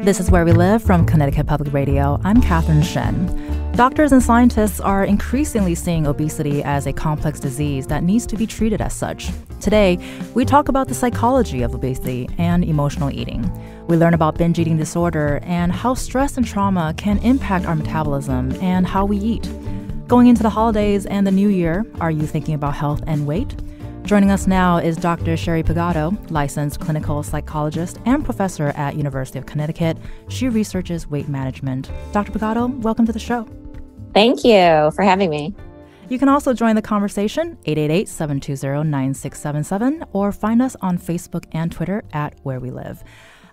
This is Where We Live from Connecticut Public Radio. I'm Katherine Shen. Doctors and scientists are increasingly seeing obesity as a complex disease that needs to be treated as such. Today, we talk about the psychology of obesity and emotional eating. We learn about binge eating disorder and how stress and trauma can impact our metabolism and how we eat. Going into the holidays and the new year, are you thinking about health and weight? Joining us now is Dr. Sherry Pagotto, licensed clinical psychologist and professor at University of Connecticut. She researches weight management. Dr. Pagotto, welcome to the show. Thank you for having me. You can also join the conversation, 888-720-9677, or find us on Facebook and Twitter at Where We Live.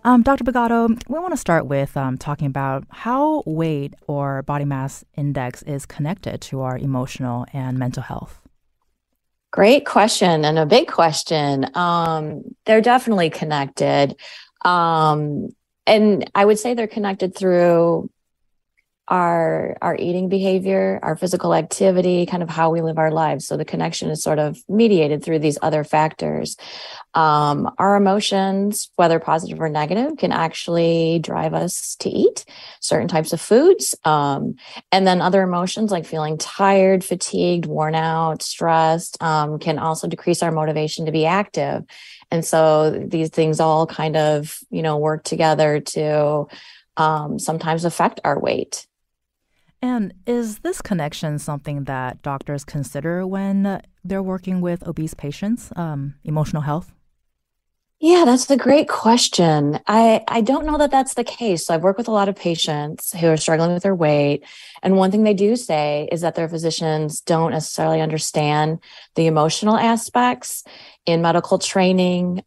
Dr. Pagotto, we want to start with talking about how weight or body mass index is connected to our emotional and mental health. Great question, and a big question. They're definitely connected. And I would say they're connected through our eating behavior, our physical activity, kind of how we live our lives. So the connection is sort of mediated through these other factors. Our emotions, whether positive or negative, can actually drive us to eat certain types of foods. And then other emotions like feeling tired, fatigued, worn out, stressed, can also decrease our motivation to be active. And so these things all kind of, work together to sometimes affect our weight. And is this connection something that doctors consider when they're working with obese patients, emotional health? Yeah, that's a great question. I don't know that that's the case. So I've worked with a lot of patients who are struggling with their weight. And one thing they do say is that their physicians don't necessarily understand the emotional aspects in medical training.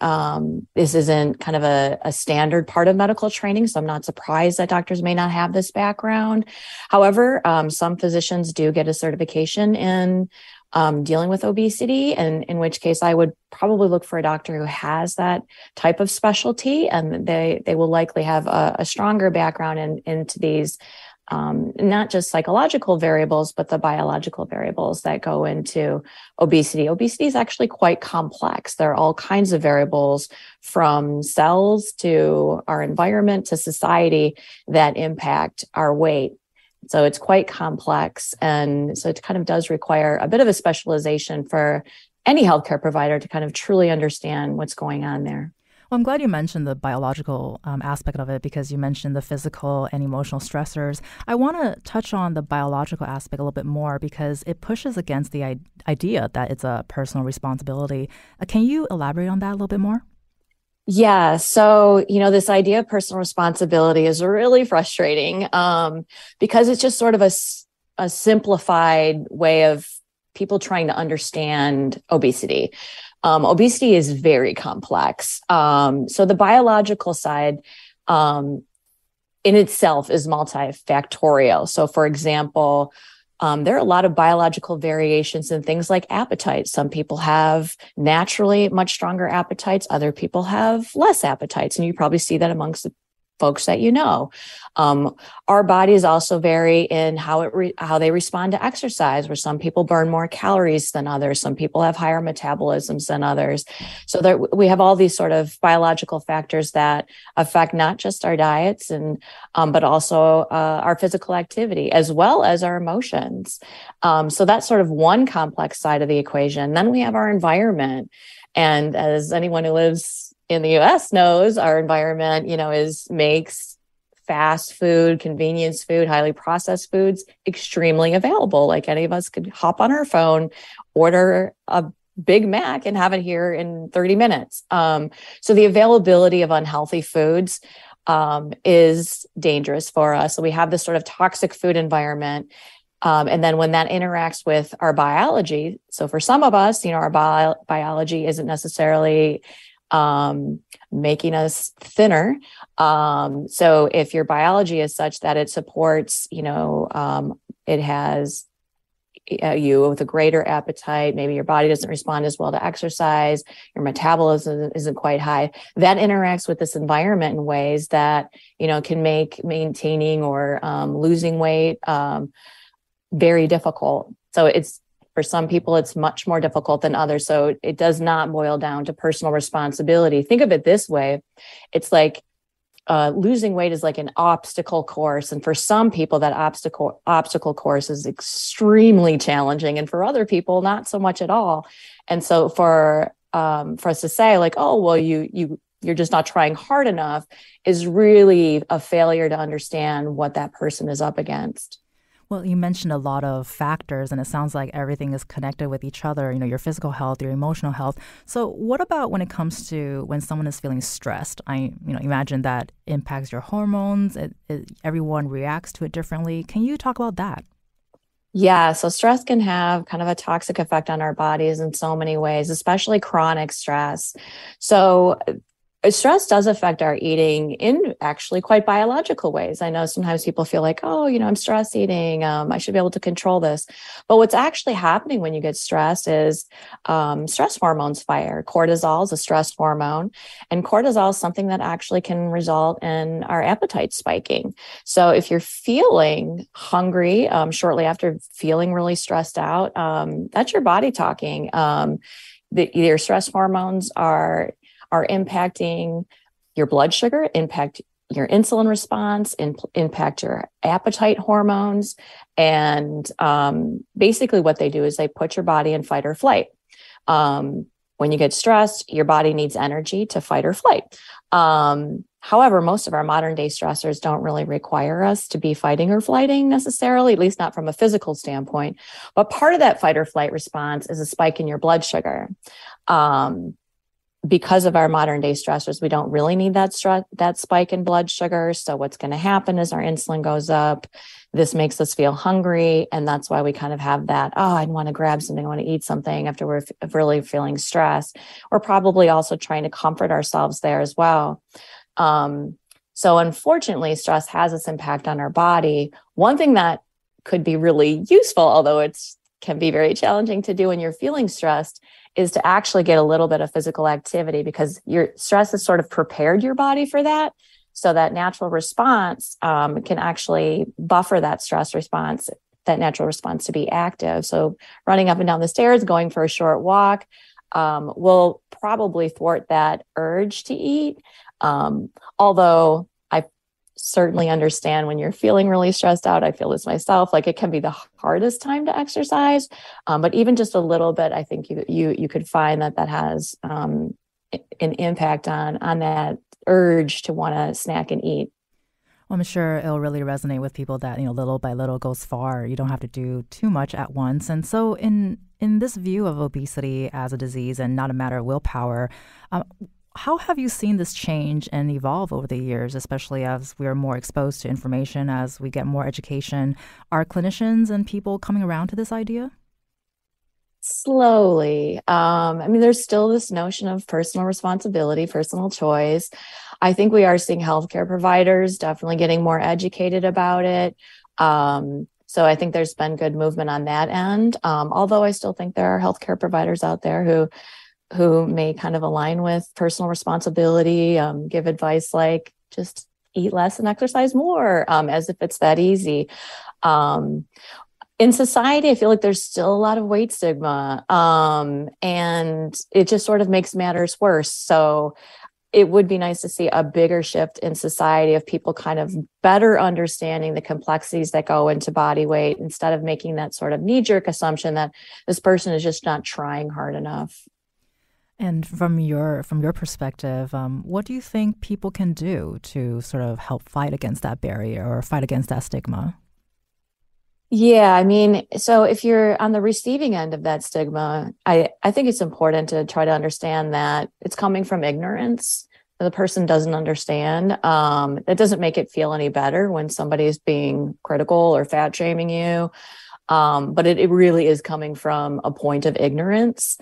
This isn't kind of a standard part of medical training, so I'm not surprised that doctors may not have this background. However, some physicians do get a certification in dealing with obesity, and in which case I would probably look for a doctor who has that type of specialty, and they will likely have a stronger background into these not just psychological variables, but the biological variables that go into obesity. Obesity is actually quite complex. There are all kinds of variables from cells to our environment to society that impact our weight. So it's quite complex. And so it kind of does require a bit of a specialization for any healthcare provider to kind of truly understand what's going on there. Well, I'm glad you mentioned the biological aspect of it because you mentioned the physical and emotional stressors. I want to touch on the biological aspect a little bit more because it pushes against the idea that it's a personal responsibility. Can you elaborate on that a little bit more? Yeah. So, this idea of personal responsibility is really frustrating because it's just sort of a simplified way of people trying to understand obesity. Obesity is very complex. So the biological side in itself is multifactorial. So, for example, there are a lot of biological variations in things like appetite. Some people have naturally much stronger appetites. Other people have less appetites. And you probably see that amongst the folks that you know. Our bodies also vary in how they respond to exercise, where some people burn more calories than others. Some people have higher metabolisms than others. So we have all these sort of biological factors that affect not just our diets but also our physical activity as well as our emotions. So that's sort of one complex side of the equation. Then we have our environment. And as anyone who lives in the U.S. knows, our environment, makes fast food, convenience food, highly processed foods extremely available. Like any of us could hop on our phone, order a Big Mac and have it here in 30 minutes. So the availability of unhealthy foods is dangerous for us. So we have this sort of toxic food environment. And then when that interacts with our biology, so for some of us, our biology isn't necessarily making us thinner. So if your biology is such that it supports, it has you with a greater appetite, maybe your body doesn't respond as well to exercise, your metabolism isn't quite high, that interacts with this environment in ways that, can make maintaining or losing weight very difficult. So for some people, it's much more difficult than others. So it does not boil down to personal responsibility. Think of it this way. It's like losing weight is like an obstacle course. And for some people, that obstacle course is extremely challenging. And for other people, not so much at all. And so for us to say like, oh, well, you're just not trying hard enough is really a failure to understand what that person is up against. Well, you mentioned a lot of factors, and it sounds like everything is connected with each other, your physical health, your emotional health. So what about when it comes to when someone is feeling stressed? I imagine that impacts your hormones. Everyone reacts to it differently. Can you talk about that? Yeah, so stress can have kind of a toxic effect on our bodies in so many ways, especially chronic stress. So stress does affect our eating in actually quite biological ways. I know sometimes people feel like, oh, I'm stress eating. I should be able to control this. But what's actually happening when you get stressed is stress hormones fire. Cortisol is a stress hormone, and cortisol is something that actually can result in our appetite spiking. So if you're feeling hungry shortly after feeling really stressed out, that's your body talking. Your stress hormones are impacting your blood sugar, impact your insulin response, impact your appetite hormones. And basically what they do is they put your body in fight or flight. When you get stressed, your body needs energy to fight or flight. However, most of our modern day stressors don't really require us to be fighting or flighting necessarily, at least not from a physical standpoint. But part of that fight or flight response is a spike in your blood sugar. Because of our modern day stressors, we don't really need that spike in blood sugar. So what's going to happen is our insulin goes up. This makes us feel hungry. And that's why we kind of have that, oh, I want to grab something. I want to eat something after we're really feeling stressed. We're probably also trying to comfort ourselves there as well. So unfortunately, stress has its impact on our body. One thing that could be really useful, although it can be very challenging to do when you're feeling stressed, is to actually get a little bit of physical activity, because your stress has sort of prepared your body for that. So that natural response can actually buffer that stress response, that natural response to be active. So running up and down the stairs, going for a short walk will probably thwart that urge to eat. Although I certainly understand when you're feeling really stressed out, I feel this myself, like it can be the hardest time to exercise. But even just a little bit, I think you could find that has an impact on that urge to want to snack and eat. Well, I'm sure it'll really resonate with people that, little by little goes far. You don't have to do too much at once. And so in this view of obesity as a disease and not a matter of willpower, how have you seen this change and evolve over the years, especially as we are more exposed to information, as we get more education? Are clinicians and people coming around to this idea? Slowly. There's still this notion of personal responsibility, personal choice. I think we are seeing healthcare providers definitely getting more educated about it. So I think there's been good movement on that end. Although I still think there are healthcare providers out there who may kind of align with personal responsibility, give advice like just eat less and exercise more, as if it's that easy. In society, I feel like there's still a lot of weight stigma, and it just sort of makes matters worse. So it would be nice to see a bigger shift in society of people kind of better understanding the complexities that go into body weight, instead of making that sort of knee-jerk assumption that this person is just not trying hard enough. And from your perspective, what do you think people can do to sort of help fight against that barrier or fight against that stigma? Yeah, so if you're on the receiving end of that stigma, I think it's important to try to understand that it's coming from ignorance. The person doesn't understand. It doesn't make it feel any better when somebody's being critical or fat shaming you. But it really is coming from a point of ignorance.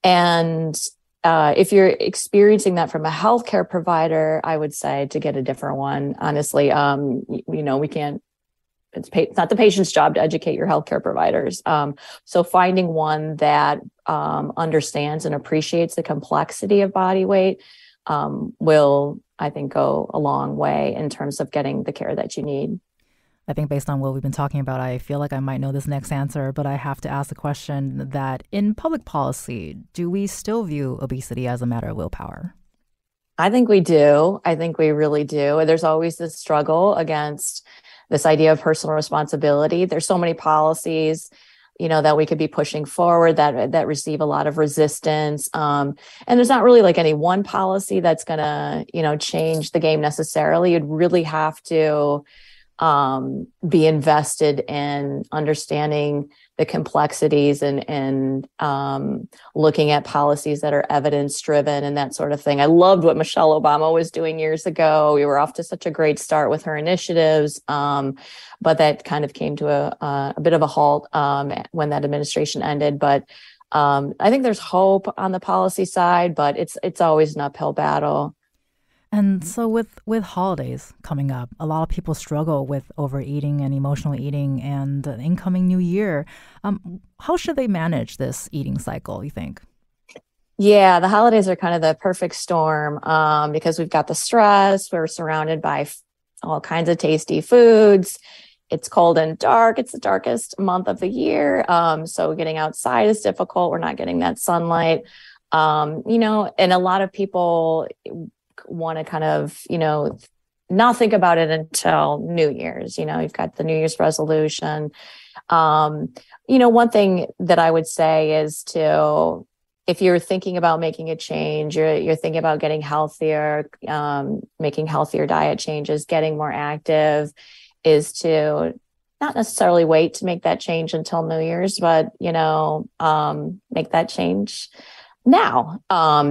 And if you're experiencing that from a healthcare provider, I would say to get a different one. Honestly, we can't. It's not the patient's job to educate your healthcare providers. So finding one that understands and appreciates the complexity of body weight will, I think, go a long way in terms of getting the care that you need. I think based on what we've been talking about, I feel like I might know this next answer, but I have to ask the question that in public policy, do we still view obesity as a matter of willpower? I think we do. I think we really do. There's always this struggle against this idea of personal responsibility. There's so many policies, that we could be pushing forward that receive a lot of resistance. And there's not really like any one policy that's going to, change the game necessarily. You'd really have to be invested in understanding the complexities and looking at policies that are evidence driven and that sort of thing. I loved what Michelle Obama was doing years ago. We were off to such a great start with her initiatives, but that kind of came to a bit of a halt when that administration ended. But I think there's hope on the policy side, but it's always an uphill battle. And so with holidays coming up, a lot of people struggle with overeating and emotional eating and the incoming new year. How should they manage this eating cycle, you think? Yeah, the holidays are kind of the perfect storm because we've got the stress. We're surrounded by all kinds of tasty foods. It's cold and dark. It's the darkest month of the year. So getting outside is difficult. We're not getting that sunlight. And a lot of people want to kind of, not think about it until New Year's. You've got the New Year's resolution. One thing that I would say is if you're thinking about making a change, you're thinking about getting healthier, making healthier diet changes, getting more active, is to not necessarily wait to make that change until New Year's, but, make that change now,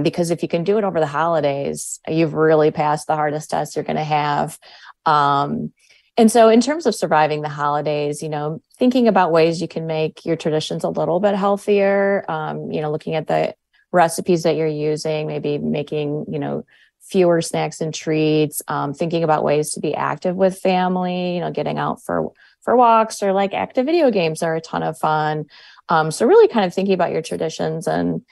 because if you can do it over the holidays, you've really passed the hardest test you're going to have. And so in terms of surviving the holidays, thinking about ways you can make your traditions a little bit healthier, looking at the recipes that you're using, maybe making, fewer snacks and treats, thinking about ways to be active with family, getting out for walks or like active video games are a ton of fun. So really kind of thinking about your traditions and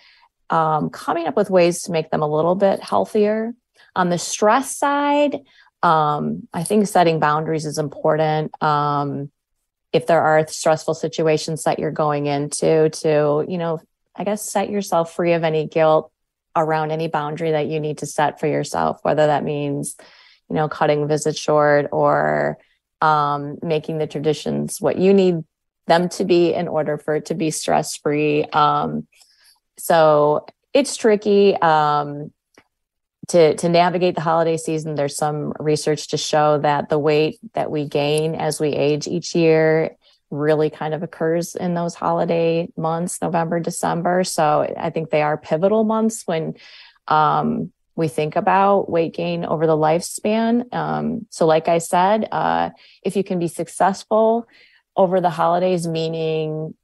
coming up with ways to make them a little bit healthier. On the stress side, I think setting boundaries is important. If there are stressful situations that you're going into, to, I guess, set yourself free of any guilt around any boundary that you need to set for yourself, whether that means, cutting visits short or making the traditions what you need them to be in order for it to be stress-free. So it's tricky to navigate the holiday season. There's some research to show that the weight that we gain as we age each year really kind of occurs in those holiday months, November, December. So I think they are pivotal months when we think about weight gain over the lifespan. So like I said, if you can be successful over the holidays, meaning,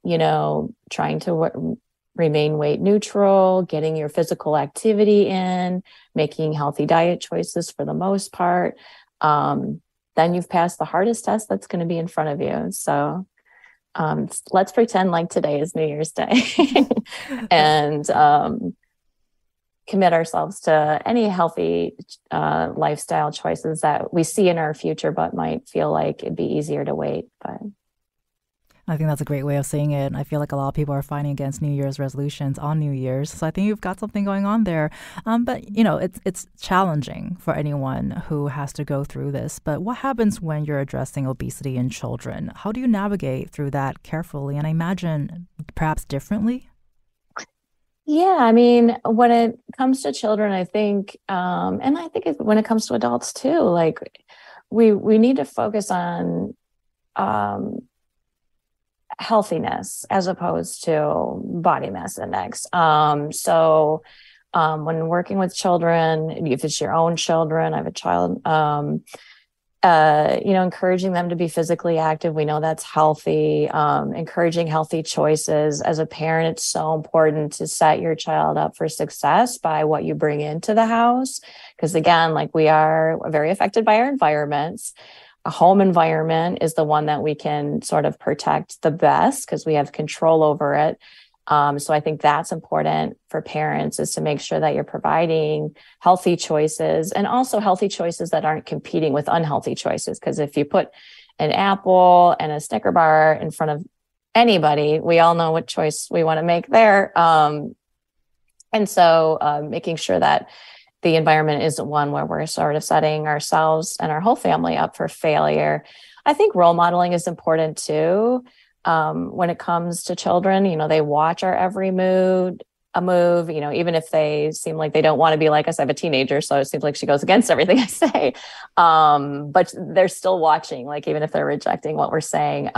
trying to remain weight neutral, getting your physical activity in, making healthy diet choices for the most part, then you've passed the hardest test that's going to be in front of you. So let's pretend like today is New Year's Day and commit ourselves to any healthy lifestyle choices that we see in our future, but might feel like it'd be easier to wait. But I think that's a great way of saying it. I feel like a lot of people are fighting against New Year's resolutions on New Year's. So I think you've got something going on there. But, it's challenging for anyone who has to go through this. But what happens when you're addressing obesity in children? How do you navigate through that carefully? And I imagine perhaps differently? yeah, I mean, when it comes to children, I think, and I think when it comes to adults too, like we need to focus on healthiness as opposed to body mass index. So when working with children, if it's your own children, I have a child, encouraging them to be physically active. We know that's healthy. Encouraging healthy choices. As a parent, it's so important to set your child up for success by what you bring into the house. Because again, like we are very affected by our environments. A home environment is the one that we can sort of protect the best because we have control over it. So I think that's important for parents, is to make sure that you're providing healthy choices and also healthy choices that aren't competing with unhealthy choices. Because if you put an apple and a Snicker bar in front of anybody, we all know what choice we want to make there. And so making sure that the environment isn't one where we're sort of setting ourselves and our whole family up for failure. I think role modeling is important too. When it comes to children, they watch our every move, even if they seem like they don't want to be like us. I have a teenager, so it seems like she goes against everything I say. But they're still watching, like, even if they're rejecting what we're saying.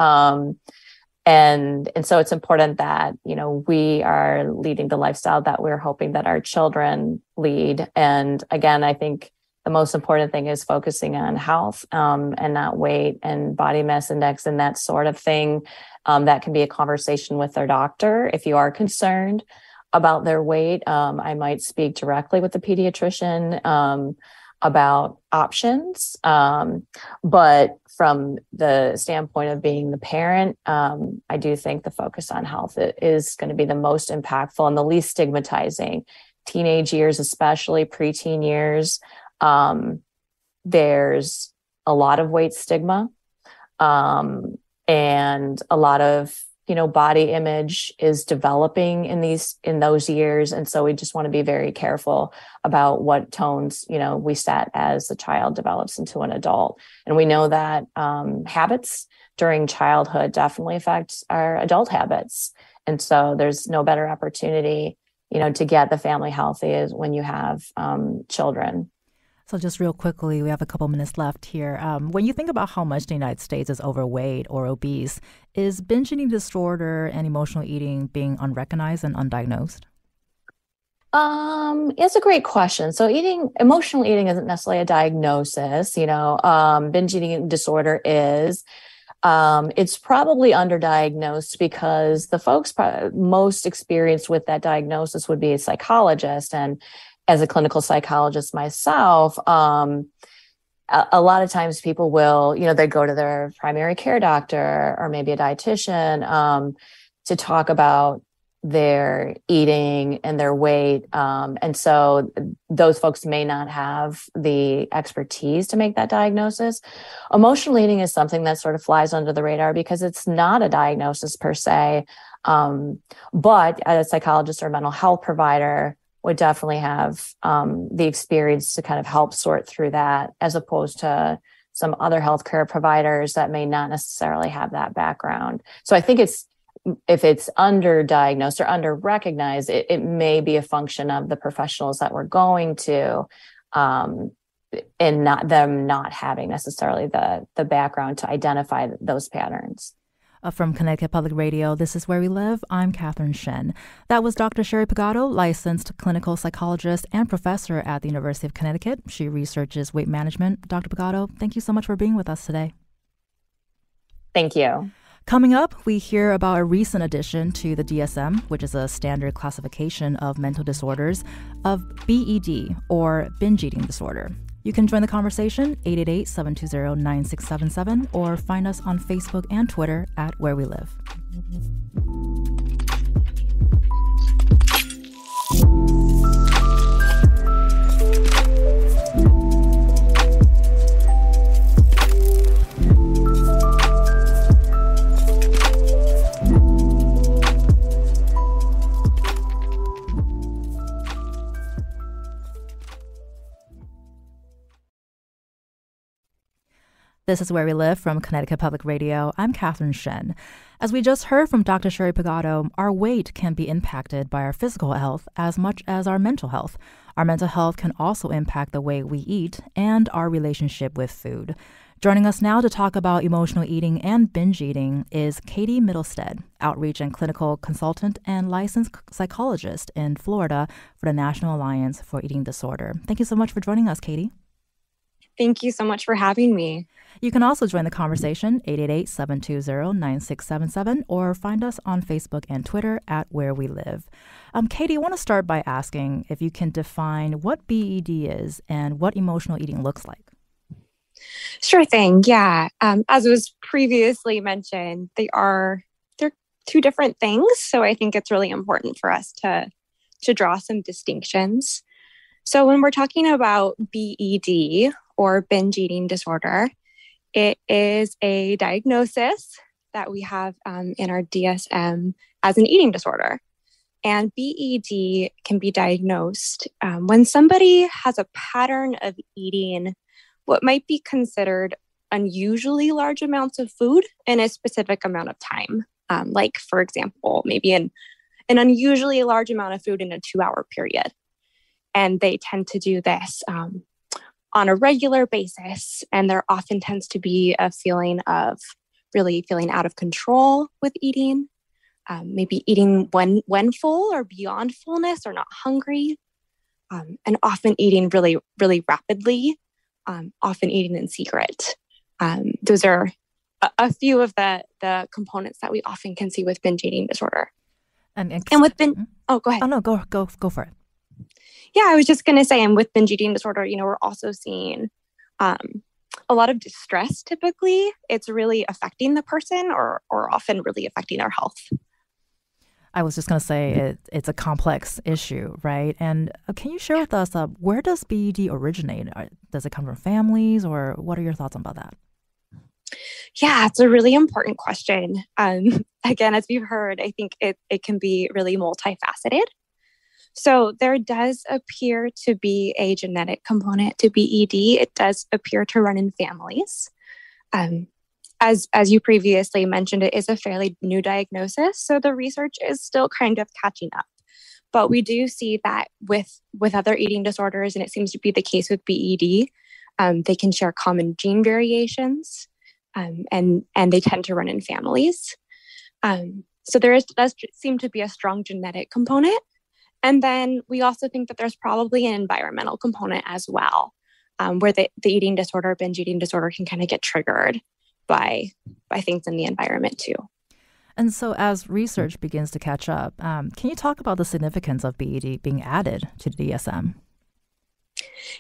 And so it's important that, we are leading the lifestyle that we're hoping that our children lead. And again, I think the most important thing is focusing on health, and not weight and body mass index and that sort of thing. That can be a conversation with their doctor. If you are concerned about their weight, I might speak directly with the pediatrician about options. But from the standpoint of being the parent, I do think the focus on health is going to be the most impactful and the least stigmatizing. Teenage years, especially preteen years, there's a lot of weight stigma, and a lot of body image is developing in those years. And so we just want to be very careful about what tones, we set as the child develops into an adult. And we know that habits during childhood definitely affect our adult habits. And so there's no better opportunity, to get the family healthy is when you have children. So just real quickly, we have a couple minutes left here. When you think about how much the United States is overweight or obese, is binge eating disorder and emotional eating being unrecognized and undiagnosed? It's a great question. So emotional eating isn't necessarily a diagnosis, binge eating disorder is. It's probably underdiagnosed because the folks most experienced with that diagnosis would be a psychologist. And as a clinical psychologist myself, a lot of times people will, they go to their primary care doctor or maybe a dietitian to talk about their eating and their weight. And so those folks may not have the expertise to make that diagnosis. Emotional eating is something that sort of flies under the radar because it's not a diagnosis per se. But a psychologist or mental health provider would definitely have the experience to kind of help sort through that, as opposed to some other healthcare providers that may not necessarily have that background. So I think if it's underdiagnosed or underrecognized, it may be a function of the professionals that we're going to, and not having necessarily the background to identify those patterns. From Connecticut Public Radio, this is Where We Live. I'm Catherine Shen. That was Dr. Sherry Pagato, licensed clinical psychologist and professor at the University of Connecticut. She researches weight management. Dr. Pagato, thank you so much for being with us today. Thank you. Coming up, we hear about a recent addition to the DSM, which is a standard classification of mental disorders, of BED, or binge eating disorder. You can join the conversation, 888-720-9677, or find us on Facebook and Twitter at Where We Live. This is Where We Live from Connecticut Public Radio. I'm Catherine Shen. As we just heard from Dr. Sherry Pagato, our weight can be impacted by our physical health as much as our mental health. Our mental health can also impact the way we eat and our relationship with food. Joining us now to talk about emotional eating and binge eating is Katie Middlestead, outreach and clinical consultant and licensed psychologist in Florida for the National Alliance for Eating Disorder. Thank you so much for joining us, Katie. Thank you so much for having me. You can also join the conversation, 888-720-9677, or find us on Facebook and Twitter at Where We Live. Katie, I want to start by asking if you can define what BED is and what emotional eating looks like. Sure thing. Yeah. As was previously mentioned, they're two different things. So I think it's really important for us to draw some distinctions. So when we're talking about BED, or binge eating disorder, it is a diagnosis that we have in our DSM as an eating disorder. And BED can be diagnosed when somebody has a pattern of eating what might be considered unusually large amounts of food in a specific amount of time. Like, for example, maybe an unusually large amount of food in a 2-hour period. And they tend to do this on a regular basis. And there often tends to be a feeling of really feeling out of control with eating, maybe eating when full or beyond fullness or not hungry, and often eating really, really rapidly, often eating in secret. Those are a few of the components that we often can see with binge eating disorder. And with binge, go ahead. Oh no, go for it. Yeah, I was just going to say, and with binge eating disorder, we're also seeing a lot of distress. Typically, it's really affecting the person, or often really affecting their health. I was just going to say it's a complex issue, right? And can you share with us where does BED originate? Does it come from families, or what are your thoughts about that? Yeah, it's a really important question. Again, as we've heard, I think it can be really multifaceted. So there does appear to be a genetic component to BED. It does appear to run in families. As you previously mentioned, it is a fairly new diagnosis, so the research is still kind of catching up. But we do see that with other eating disorders, and it seems to be the case with BED, they can share common gene variations, and they tend to run in families. So does seem to be a strong genetic component. And then we also think that there's probably an environmental component as well, where the eating disorder, binge eating disorder, can kind of get triggered by things in the environment too. And so as research begins to catch up, can you talk about the significance of BED being added to the DSM?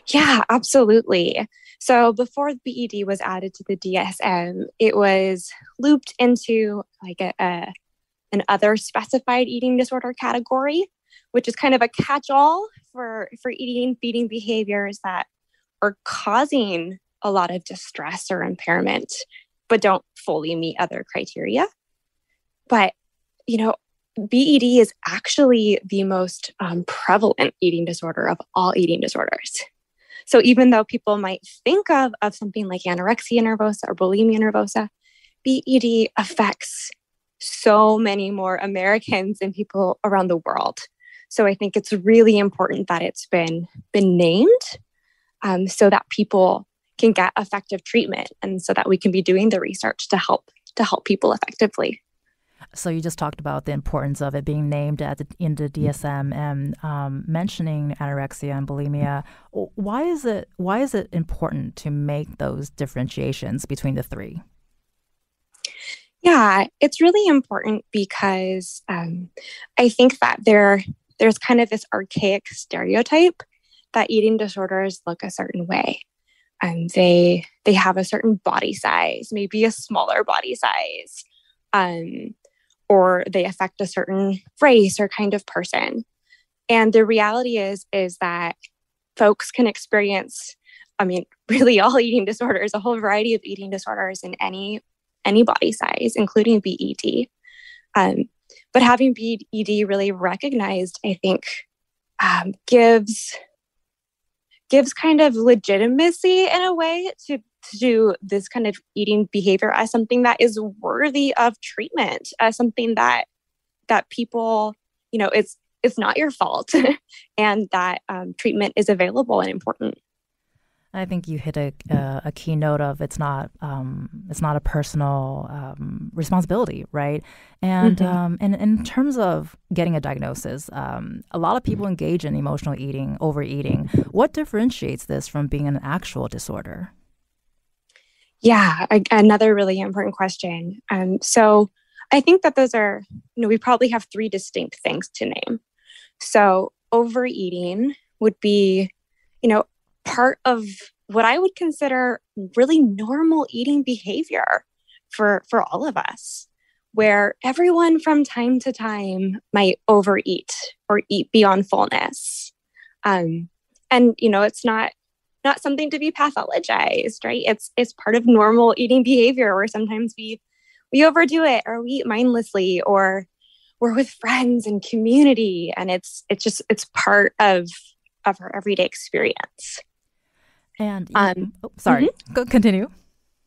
Yeah, absolutely. So before BED was added to the DSM, it was looped into like an other specified eating disorder category, which is kind of a catch-all for eating, feeding behaviors that are causing a lot of distress or impairment, but don't fully meet other criteria. But, BED is actually the most prevalent eating disorder of all eating disorders. So even though people might think of something like anorexia nervosa or bulimia nervosa, BED affects so many more Americans and people around the world. So I think it's really important that it's been named, so that people can get effective treatment, and so that we can be doing the research to help people effectively. So you just talked about the importance of it being named in the DSM and mentioning anorexia and bulimia. Why is it important to make those differentiations between the three? Yeah, it's really important because I think that there's kind of this archaic stereotype that eating disorders look a certain way. And they have a certain body size, maybe a smaller body size, or they affect a certain race or kind of person. And the reality is that folks can experience, really all eating disorders, a whole variety of eating disorders in any body size, including BED. But having BED really recognized, I think, gives kind of legitimacy in a way to this kind of eating behavior as something that is worthy of treatment, as something that people, it's not your fault, and that treatment is available and important. I think you hit a key note of it's not a personal responsibility, right? And and in terms of getting a diagnosis, a lot of people engage in emotional eating, overeating. What differentiates this from being an actual disorder? Yeah, another really important question. So I think that those are, we probably have three distinct things to name. So overeating would be, part of what I would consider really normal eating behavior for all of us, where everyone from time to time might overeat or eat beyond fullness. And, it's not something to be pathologized, right? It's part of normal eating behavior, where sometimes we overdo it, or we eat mindlessly, or we're with friends and community, and it's part of our everyday experience. And sorry, go continue.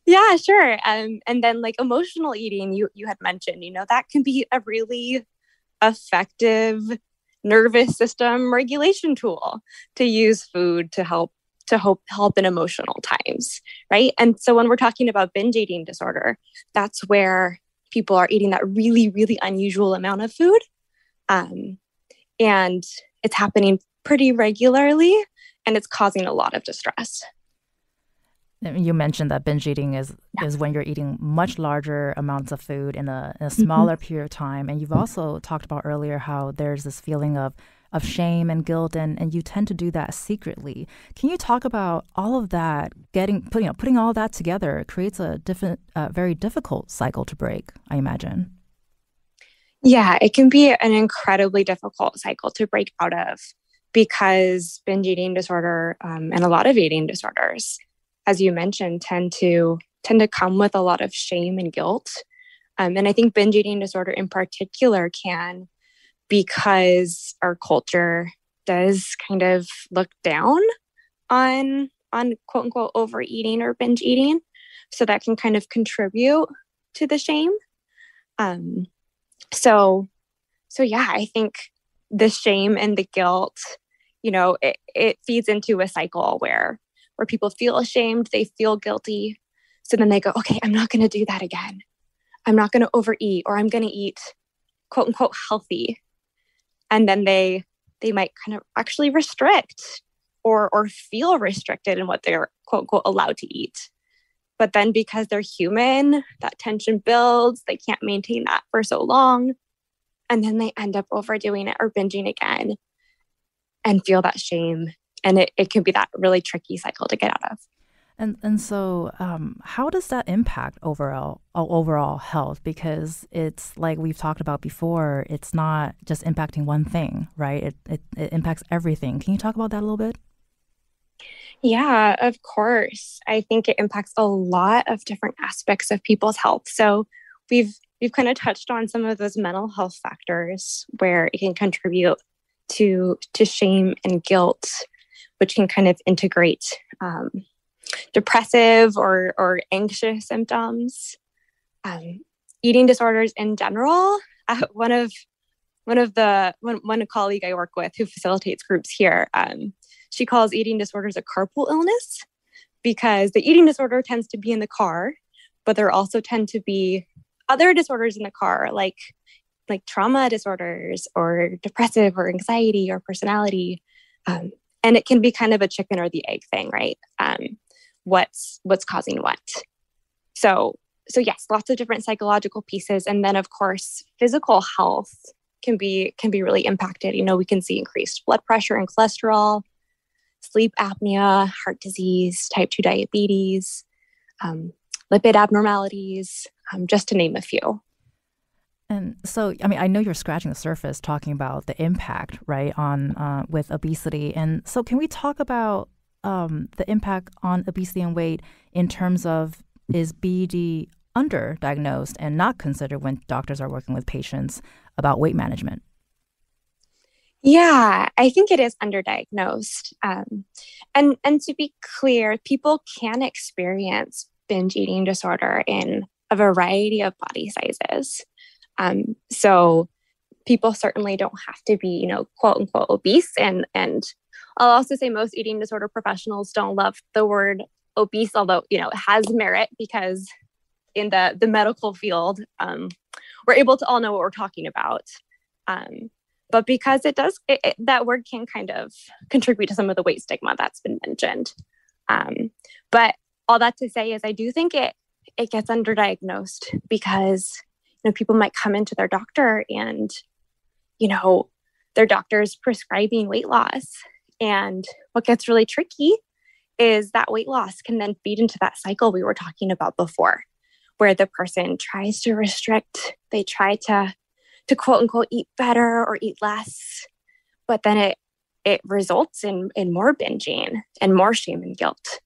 Yeah, sure. And then like emotional eating, you had mentioned, that can be a really effective nervous system regulation tool to use food to help in emotional times, right? And so when we're talking about binge eating disorder, that's where people are eating that really, really unusual amount of food. And it's happening pretty regularly, and it's causing a lot of distress. You mentioned that binge eating is when you're eating much larger amounts of food in a smaller period of time. And you've also talked about earlier how there's this feeling of shame and guilt, and you tend to do that secretly. Can you talk about all of that, putting all that together creates a very difficult cycle to break, I imagine. Yeah, it can be an incredibly difficult cycle to break out of, because binge eating disorder and a lot of eating disorders, as you mentioned, tend to come with a lot of shame and guilt. And I think binge eating disorder in particular can, because our culture does kind of look down on quote unquote overeating or binge eating. So that can kind of contribute to the shame. So yeah, I think the shame and the guilt, it feeds into a cycle where people feel ashamed, they feel guilty. So then they go, okay, I'm not going to do that again. I'm not going to overeat, or I'm going to eat quote unquote healthy. And then they might kind of actually restrict or feel restricted in what they're quote unquote allowed to eat. But then because they're human, that tension builds, they can't maintain that for so long. And then they end up overdoing it or binging again and feel that shame. And it can be that really tricky cycle to get out of. And so how does that impact overall health? Because it's like we've talked about before, it's not just impacting one thing, right? It impacts everything. Can you talk about that a little bit? Yeah, of course. I think it impacts a lot of different aspects of people's health. So we've kind of touched on some of those mental health factors where it can contribute to shame and guilt, which can kind of integrate depressive or anxious symptoms. Eating disorders in general. One colleague I work with who facilitates groups here, she calls eating disorders a carpool illness, because the eating disorder tends to be in the car, but there also tend to be other disorders in the car, like trauma disorders or depressive or anxiety or personality. And it can be kind of a chicken or the egg thing, right? What's causing what? So yes, lots of different psychological pieces. And then of course, physical health can be really impacted. We can see increased blood pressure and cholesterol, sleep apnea, heart disease, type 2 diabetes, lipid abnormalities, just to name a few. And so, I mean, I know you're scratching the surface talking about the impact, right, on with obesity. And so can we talk about the impact on obesity and weight in terms of, is BED underdiagnosed and not considered when doctors are working with patients about weight management? Yeah, I think it is underdiagnosed. And to be clear, people can experience binge eating disorder in a variety of body sizes. So people certainly don't have to be, quote unquote obese. And I'll also say most eating disorder professionals don't love the word obese, although, it has merit, because in the medical field, we're able to all know what we're talking about. But because it does, that word can kind of contribute to some of the weight stigma that's been mentioned. But all that to say is I do think it gets underdiagnosed, because people might come into their doctor and, their doctor's prescribing weight loss. And what gets really tricky is that weight loss can then feed into that cycle we were talking about before, where the person tries to restrict, they try to quote unquote eat better or eat less, but then it results in more binging and more shame and guilt.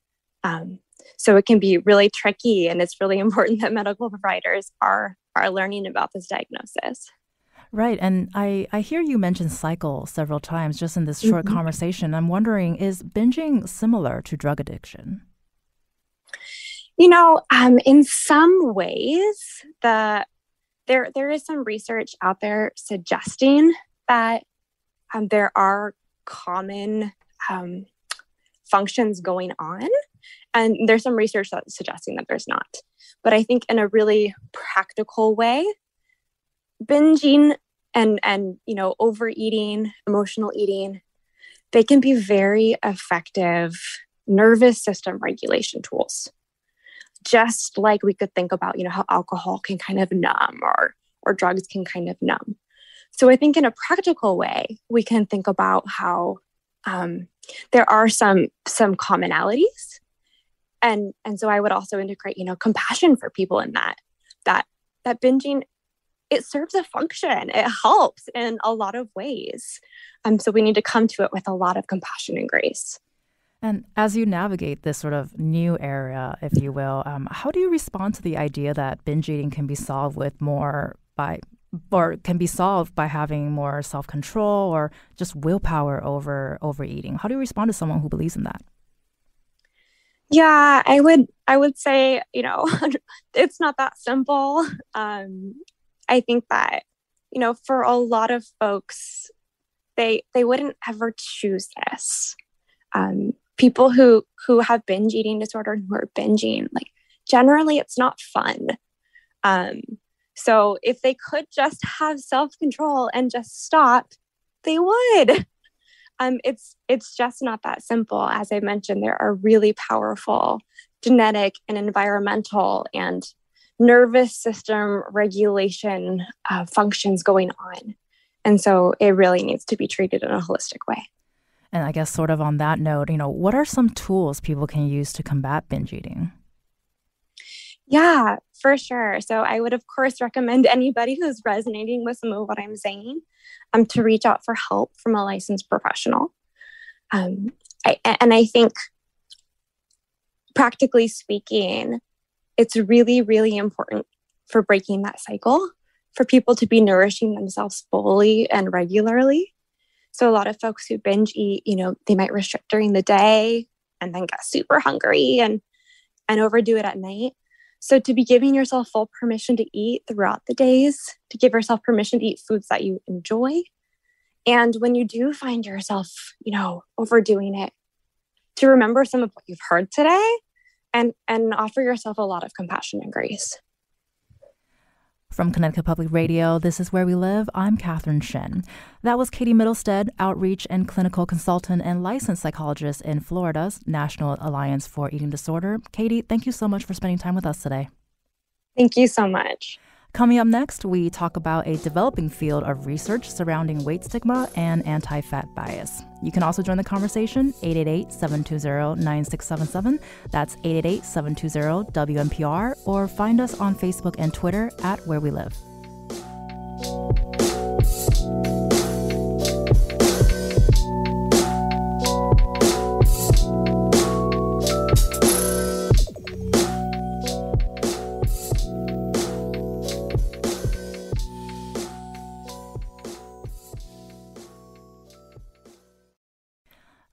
So it can be really tricky, and it's really important that medical providers are learning about this diagnosis. Right. And I hear you mention cycle several times just in this short conversation. I'm wondering, is binging similar to drug addiction? In some ways, there is some research out there suggesting that there are common functions going on, and there's some research that's suggesting that there's not. But I think in a really practical way, binging and overeating, emotional eating, they can be very effective nervous system regulation tools. Just like we could think about, how alcohol can kind of numb or drugs can kind of numb. So I think in a practical way, we can think about how there are some commonalities. And so I would also integrate, compassion for people in that binging, it serves a function. It helps in a lot of ways. So we need to come to it with a lot of compassion and grace. And as you navigate this sort of new area, if you will, how do you respond to the idea that binge eating can be solved can be solved by having more self-control or just willpower over overeating? How do you respond to someone who believes in that? Yeah, I would say, it's not that simple. I think that, for a lot of folks, they wouldn't ever choose this. People who have binge eating disorder and who are binging, like generally it's not fun. So if they could just have self-control and just stop, they would. It's just not that simple. As I mentioned, there are really powerful genetic and environmental and nervous system regulation functions going on. And so it really needs to be treated in a holistic way. And I guess sort of on that note, what are some tools people can use to combat binge eating? Yeah, for sure. So I would, of course, recommend anybody who's resonating with some of what I'm saying to reach out for help from a licensed professional. I think, practically speaking, it's really, really important for breaking that cycle for people to be nourishing themselves fully and regularly. So a lot of folks who binge eat, they might restrict during the day and then get super hungry and overdo it at night. So to be giving yourself full permission to eat throughout the days, to give yourself permission to eat foods that you enjoy. And when you do find yourself, overdoing it, to remember some of what you've heard today and offer yourself a lot of compassion and grace. From Connecticut Public Radio, this is Where We Live. I'm Catherine Shin. That was Katie Middlestead, outreach and clinical consultant and licensed psychologist in Florida's National Alliance for Eating Disorder. Katie, thank you so much for spending time with us today. Thank you so much. Coming up next, we talk about a developing field of research surrounding weight stigma and anti-fat bias. You can also join the conversation, 888-720-9677. That's 888-720-WNPR, or find us on Facebook and Twitter at Where We Live.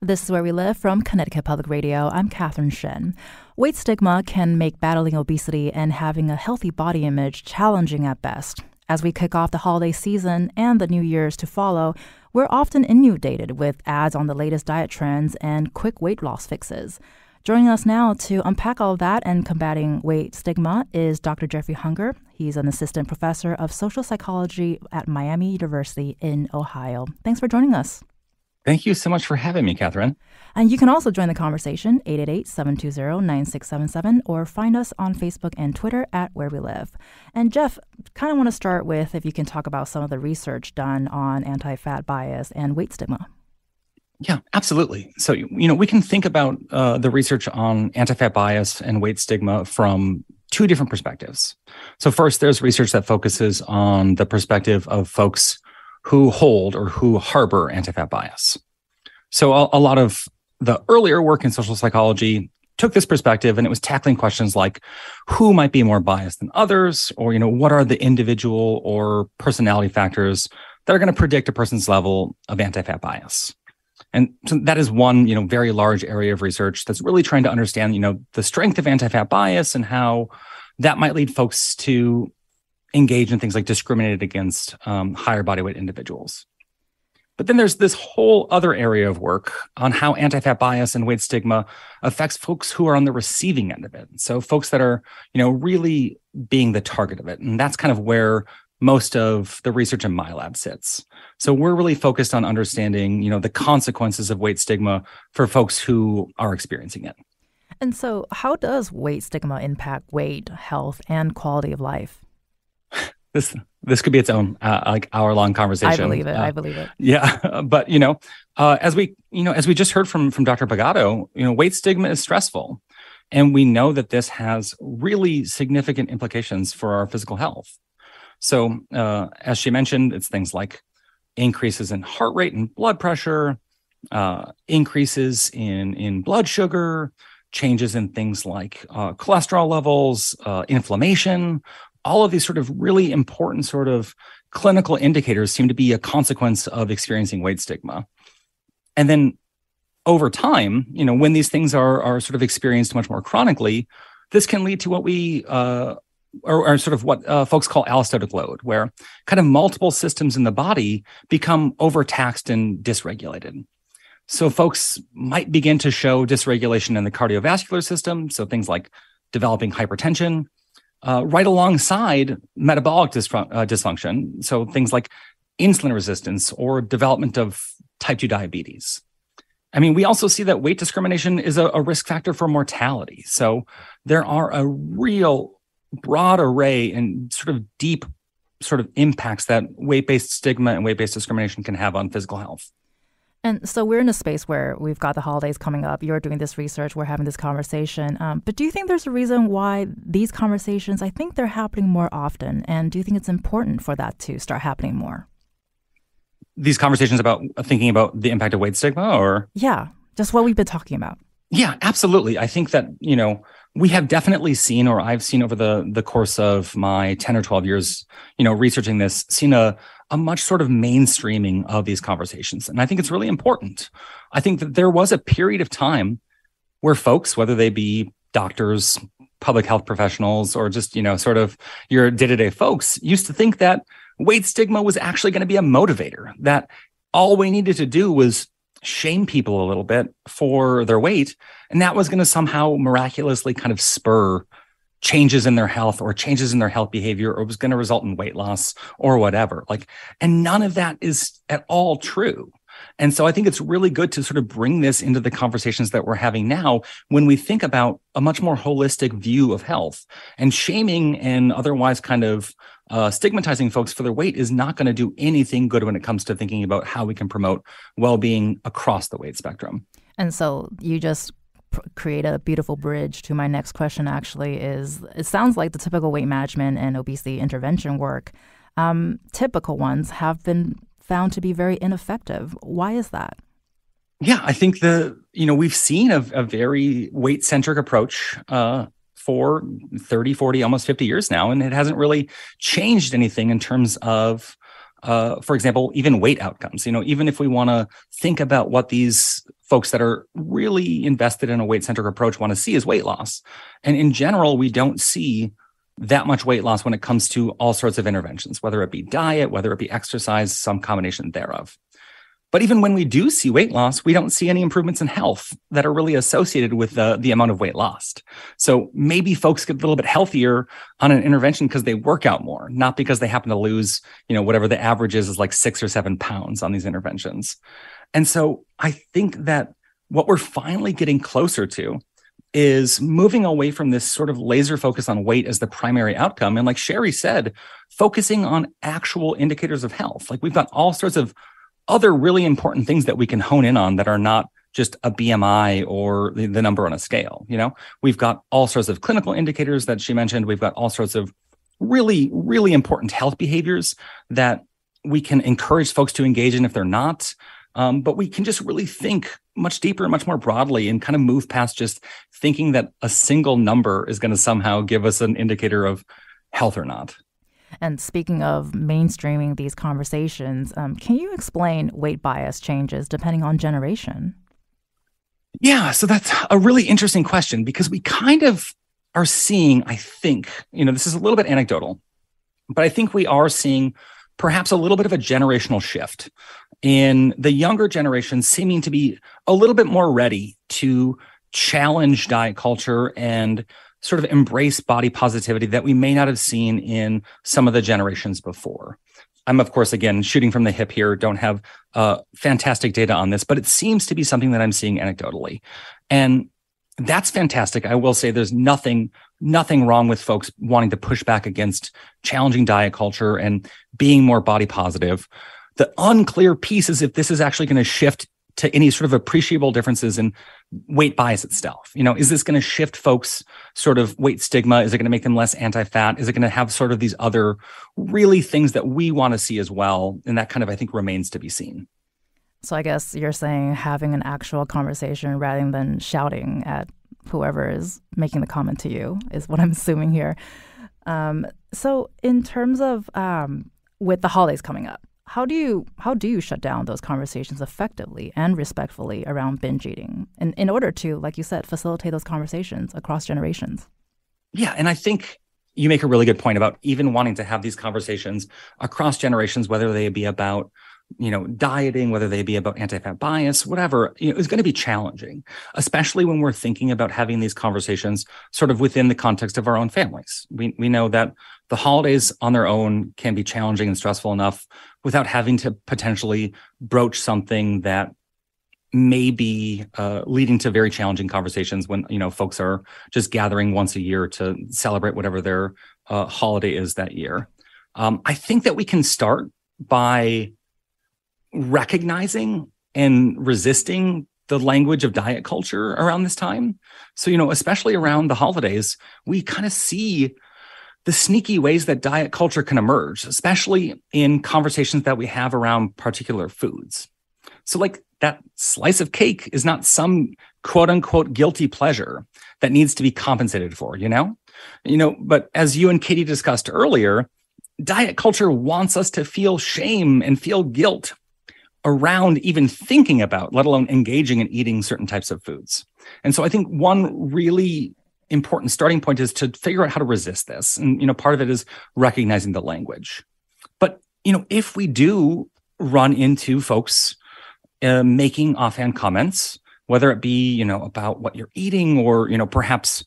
This is Where We Live from Connecticut Public Radio. I'm Catherine Shin. Weight stigma can make battling obesity and having a healthy body image challenging at best. As we kick off the holiday season and the New Year's to follow, we're often inundated with ads on the latest diet trends and quick weight loss fixes. Joining us now to unpack all of that and combating weight stigma is Dr. Jeffrey Hunger. He's an assistant professor of social psychology at Miami University in Ohio. Thanks for joining us. Thank you so much for having me, Catherine. And you can also join the conversation, 888-720-9677, or find us on Facebook and Twitter at Where We Live. And Jeff, kind of want to start with if you can talk about some of the research done on anti-fat bias and weight stigma. Yeah, absolutely. So, we can think about the research on anti-fat bias and weight stigma from two different perspectives. So first, there's research that focuses on the perspective of folks who hold or who harbor anti-fat bias. So a lot of the earlier work in social psychology took this perspective and it was tackling questions like who might be more biased than others, or, what are the individual or personality factors that are going to predict a person's level of anti-fat bias. And so that is one, very large area of research that's really trying to understand, the strength of anti-fat bias and how that might lead folks to engage in things like discriminated against higher body weight individuals. But then there's this whole other area of work on how anti-fat bias and weight stigma affects folks who are on the receiving end of it. So folks that are, really being the target of it. And that's kind of where most of the research in my lab sits. So we're really focused on understanding, the consequences of weight stigma for folks who are experiencing it. And so how does weight stigma impact weight, health, and quality of life? This could be its own hour-long conversation. I believe it. Yeah, but as we just heard from Dr. Pagato, weight stigma is stressful, and we know that this has really significant implications for our physical health. So, as she mentioned, it's things like increases in heart rate and blood pressure, increases in blood sugar, changes in things like cholesterol levels, inflammation. All of these sort of really important sort of clinical indicators seem to be a consequence of experiencing weight stigma. And then over time, when these things are sort of experienced much more chronically, this can lead to what we or sort of what folks call allostatic load, where kind of multiple systems in the body become overtaxed and dysregulated. So folks might begin to show dysregulation in the cardiovascular system, so things like developing hypertension, right alongside metabolic dysfunction, so things like insulin resistance or development of type 2 diabetes. I mean, we also see that weight discrimination is a risk factor for mortality. So there are a real broad array and sort of deep sort of impacts that weight-based stigma and weight-based discrimination can have on physical health. And so we're in a space where we've got the holidays coming up. You're doing this research. We're having this conversation. But do you think there's a reason why these conversations, I think they're happening more often? And do you think it's important for that to start happening more? These conversations about thinking about the impact of weight stigma, or? Yeah, just what we've been talking about. Yeah, absolutely. I think that, we have definitely seen, or I've seen over the course of my 10 or 12 years, researching this, seen a much sort of mainstreaming of these conversations. And I think it's really important. I think that there was a period of time where folks, whether they be doctors, public health professionals, or just, sort of your day-to-day folks, used to think that weight stigma was actually going to be a motivator, that all we needed to do was shame people a little bit for their weight, and that was going to somehow miraculously kind of spur changes in their health or changes in their health behavior, or was going to result in weight loss or whatever. And none of that is at all true. And so I think it's really good to sort of bring this into the conversations that we're having now when we think about a much more holistic view of health. And shaming and otherwise kind of stigmatizing folks for their weight is not going to do anything good when it comes to thinking about how we can promote well-being across the weight spectrum. And so you just create a beautiful bridge to my next question, actually, is it sounds like the typical weight management and obesity intervention work, typical ones have been found to be very ineffective. Why is that? Yeah, I think we've seen a very weight-centric approach for 30, 40, almost 50 years now, and it hasn't really changed anything in terms of, for example, even weight outcomes. Even if we want to think about what these folks that are really invested in a weight-centric approach want to see is weight loss. And in general, we don't see that much weight loss when it comes to all sorts of interventions, whether it be diet, whether it be exercise, some combination thereof. But even when we do see weight loss, we don't see any improvements in health that are really associated with the amount of weight lost. So maybe folks get a little bit healthier on an intervention because they work out more, not because they happen to lose, whatever the average is like 6 or 7 pounds on these interventions. And so I think that what we're finally getting closer to is moving away from this sort of laser focus on weight as the primary outcome. And like Sherry said, focusing on actual indicators of health. Like we've got all sorts of other really important things that we can hone in on that are not just a BMI or the number on a scale. We've got all sorts of clinical indicators that she mentioned. We've got all sorts of really, really important health behaviors that we can encourage folks to engage in if they're not. But we can just really think much deeper and much more broadly and kind of move past just thinking that a single number is going to somehow give us an indicator of health or not. And speaking of mainstreaming these conversations, can you explain weight bias changes depending on generation? Yeah, so that's a really interesting question because we kind of are seeing, I think, this is a little bit anecdotal, but I think we are seeing perhaps a little bit of a generational shift in the younger generation seeming to be a little bit more ready to challenge diet culture and sort of embrace body positivity that we may not have seen in some of the generations before. I'm, of course, again, shooting from the hip here, don't have fantastic data on this, but it seems to be something that I'm seeing anecdotally. And that's fantastic. I will say there's nothing wrong with folks wanting to push back against challenging diet culture and being more body positive. The unclear piece is if this is actually going to shift to any sort of appreciable differences in weight bias itself. Is this going to shift folks' sort of weight stigma? Is it going to make them less anti-fat? Is it going to have sort of these other really things that we want to see as well? And that kind of, I think, remains to be seen. So I guess you're saying having an actual conversation rather than shouting at whoever is making the comment to you is what I'm assuming here. So in terms of with the holidays coming up, how do you shut down those conversations effectively and respectfully around binge eating in order to, like you said, facilitate those conversations across generations? Yeah, and I think you make a really good point about even wanting to have these conversations across generations, whether they be about dieting, whether they be about anti-fat bias, whatever, is going to be challenging, especially when we're thinking about having these conversations sort of within the context of our own families. We know that the holidays on their own can be challenging and stressful enough without having to potentially broach something that may be leading to very challenging conversations when, folks are just gathering once a year to celebrate whatever their holiday is that year. I think that we can start by recognizing and resisting the language of diet culture around this time. So, especially around the holidays, we kind of see the sneaky ways that diet culture can emerge, especially in conversations that we have around particular foods. So like that slice of cake is not some quote unquote guilty pleasure that needs to be compensated for, but as you and Katie discussed earlier, diet culture wants us to feel shame and feel guilt around even thinking about, let alone engaging in eating certain types of foods. And so I think one really important starting point is to figure out how to resist this. And, part of it is recognizing the language. But, if we do run into folks making offhand comments, whether it be, about what you're eating or, perhaps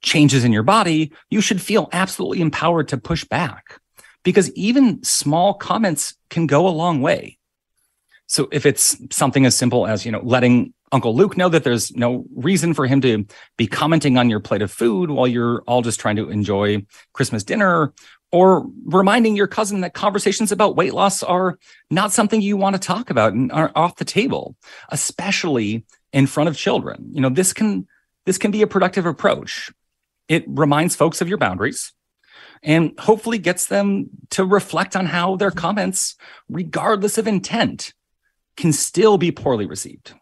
changes in your body, you should feel absolutely empowered to push back because even small comments can go a long way. So if it's something as simple as, letting Uncle Luke know that there's no reason for him to be commenting on your plate of food while you're all just trying to enjoy Christmas dinner, or reminding your cousin that conversations about weight loss are not something you want to talk about and are off the table, especially in front of children. This can be a productive approach. It reminds folks of your boundaries and hopefully gets them to reflect on how their comments, regardless of intent, can still be poorly received.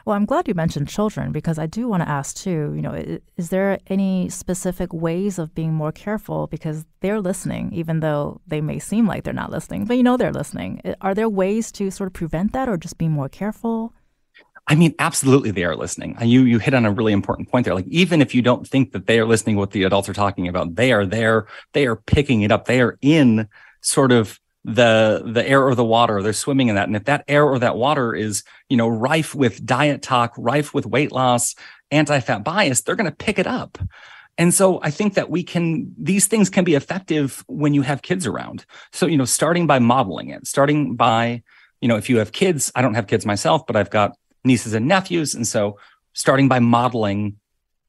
Well, I'm glad you mentioned children because I do want to ask too, is there any specific ways of being more careful because they're listening, even though they may seem like they're not listening, but they're listening. Are there ways to sort of prevent that or just be more careful? I mean, absolutely they are listening. You hit on a really important point there. Like, even if you don't think that they are listening what the adults are talking about, they are there, they are picking it up, they are in sort of the air or the water, they're swimming in that. And if that air or that water is, rife with diet talk, rife with weight loss, anti-fat bias, they're going to pick it up. And so I think that these things can be effective when you have kids around. So, starting by modeling it, starting by, if you have kids, I don't have kids myself, but I've got nieces and nephews. And so starting by modeling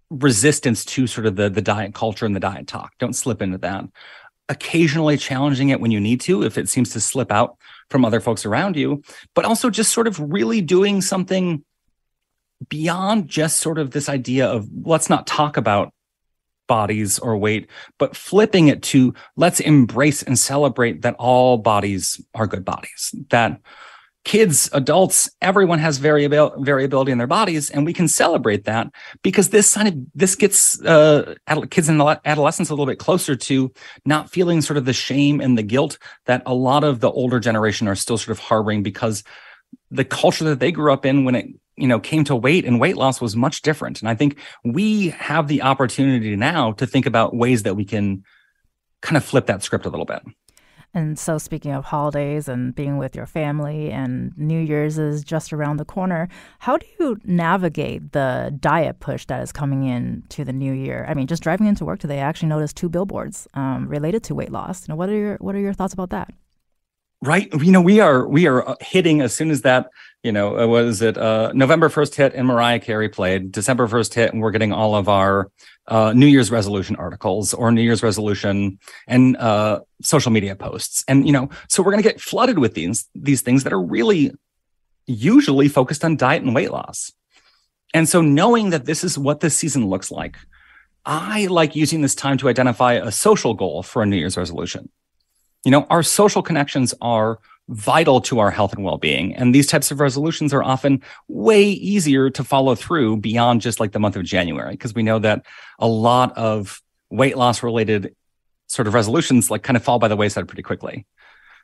resistance to sort of the diet culture and the diet talk, don't slip into that. Occasionally challenging it when you need to, if it seems to slip out from other folks around you, but also just sort of really doing something beyond just sort of this idea of let's not talk about bodies or weight, but flipping it to let's embrace and celebrate that all bodies are good bodies, that kids, adults, everyone has variability in their bodies, and we can celebrate that because this gets kids in adolescence a little bit closer to not feeling sort of the shame and the guilt that a lot of the older generation are still sort of harboring, because the culture that they grew up in when it came to weight and weight loss was much different. And I think we have the opportunity now to think about ways that we can kind of flip that script a little bit. And so, speaking of holidays and being with your family, and New Year's is just around the corner, how do you navigate the diet push that is coming in to the new year? I mean, just driving into work today, I actually noticed 2 billboards related to weight loss. What are your thoughts about that? Right. We are hitting as soon as that, November 1st hit and Mariah Carey played, December 1st hit, and we're getting all of our New Year's resolution articles or New Year's resolution and social media posts. And, so we're going to get flooded with these things that are really usually focused on diet and weight loss. And so knowing that this is what this season looks like, I like using this time to identify a social goal for a New Year's resolution. Our social connections are vital to our health and well-being. And these types of resolutions are often way easier to follow through beyond just like the month of January, because we know that a lot of weight loss related sort of resolutions like kind of fall by the wayside pretty quickly.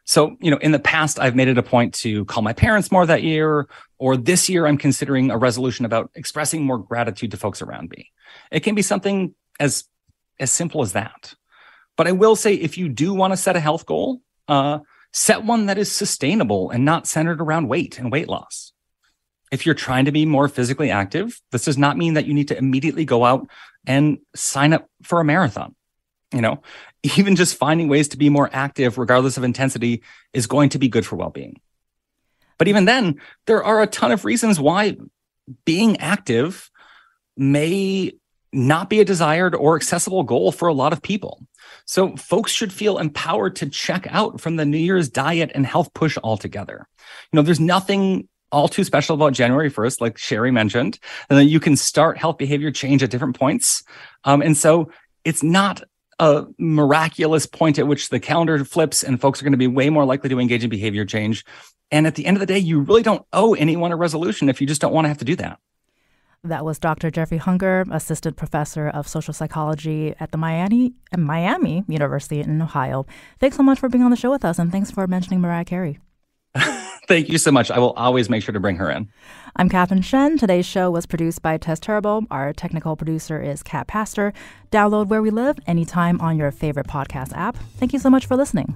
So, in the past, I've made it a point to call my parents more that year, or this year I'm considering a resolution about expressing more gratitude to folks around me. It can be something as simple as that. But I will say, if you do want to set a health goal, set one that is sustainable and not centered around weight and weight loss. If you're trying to be more physically active, this does not mean that you need to immediately go out and sign up for a marathon. Even just finding ways to be more active, regardless of intensity, is going to be good for well-being. But even then, there are a ton of reasons why being active may not be a desired or accessible goal for a lot of people. So folks should feel empowered to check out from the New Year's diet and health push altogether. There's nothing all too special about January 1st, like Sherry mentioned, and then you can start health behavior change at different points. And so it's not a miraculous point at which the calendar flips and folks are going to be way more likely to engage in behavior change. And at the end of the day, you really don't owe anyone a resolution if you just don't want to have to do that. That was Dr. Jeffrey Hunger, Assistant Professor of Social Psychology at the Miami University in Ohio. Thanks so much for being on the show with us, and thanks for mentioning Mariah Carey. Thank you so much. I will always make sure to bring her in. I'm Catherine Shen. Today's show was produced by Tess Turbo. Our technical producer is Kat Pastor. Download Where We Live anytime on your favorite podcast app. Thank you so much for listening.